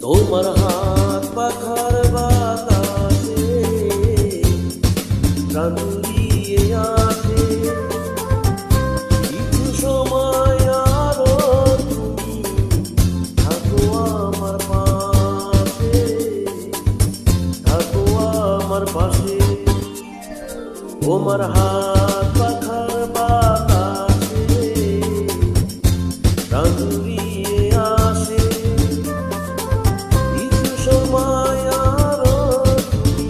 তোমার হাত পাখার বাতাসে প্রাণ দিয়ে আসে, কিছু সময় আরো তুমি থাকো আমার পাশে, থাকো আমার পাশে। তোমার হাত পাখার বাতাসে প্রাণ দিয়ে আসে, সময় আরো তুমি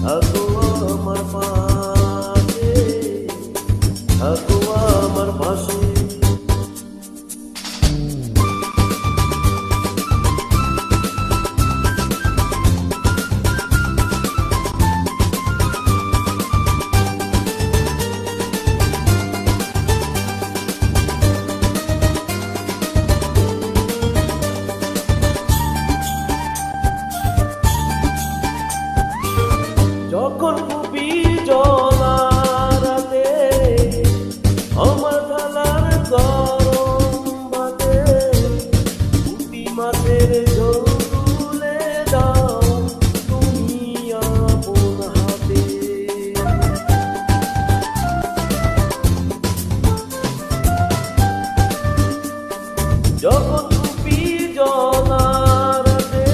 থাকো আমার পাশে, থাকো আমার পাশে। যখন খুবই জলা রাতে আমার থালার গরম ভাতে পুঁটি মাছের ঝোল তুলে দাও তুমি আপন হাতে। যখন খুবই জলা রাতে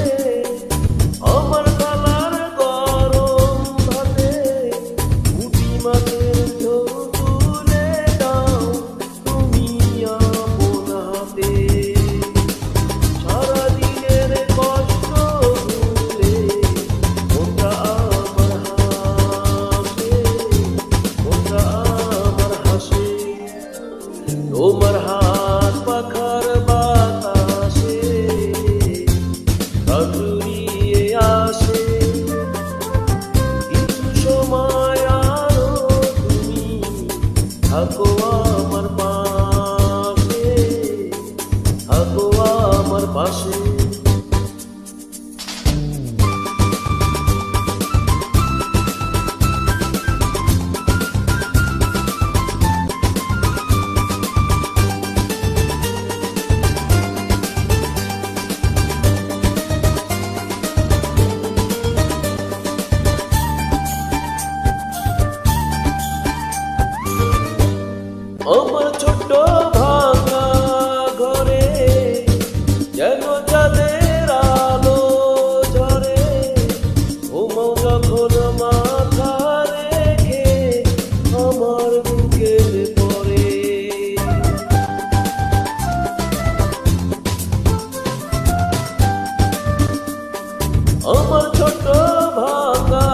আমার থালার গরম ভাতে পুঁটি মাছের ঝোল তুলে দাও তুমি আপন হাতে। সারাদিনের কষ্ট ভুলে মনটা আমার হাসে, মনটা আমার হাসে। তোমার হাত পাখার বাতাসে প্রাণ জুড়িয়ে আসে, কিছু সময় আরো তুমি থাকো আমার পাশে, থাকো আমার পাশে। আমার ছোট্ট ভাঙা ঘরে যেন চাঁদের আলো ঝরে, ঘুমাও যখন মাথা রেখে আমার বুকের পরে। আমার ছোট্ট ভাঙা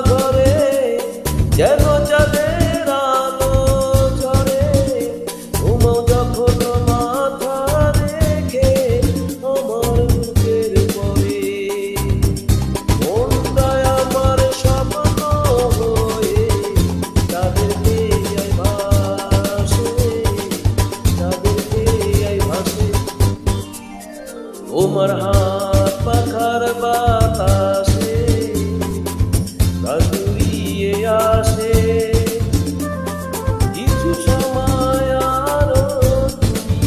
ঘরে যেন চাঁদের আলো ঝরে, ঘুমাও যখন মাথা রেখে আমার বুকের পরে। মনটায় আমার স্বপ্ন হয়ে তাদেরকে ভাসে, তাদেরকে ভাসে। তোমার হাত পাখার বাতাসে প্রাণ জুড়িয়ে আসে, কিছু সময় আরো তুমি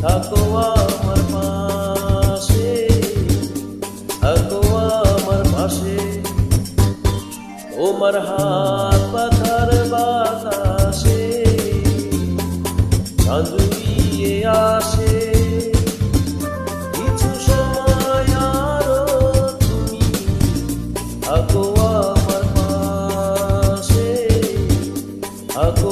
থাকো আমার পাশে, থাকো আমার পাশে। তোমার হাত পাখার বাতাসে প্রাণ জুড়িয়ে আসে, কিছু সময় আরো তুমি থাকো আমার পাশে, থাকো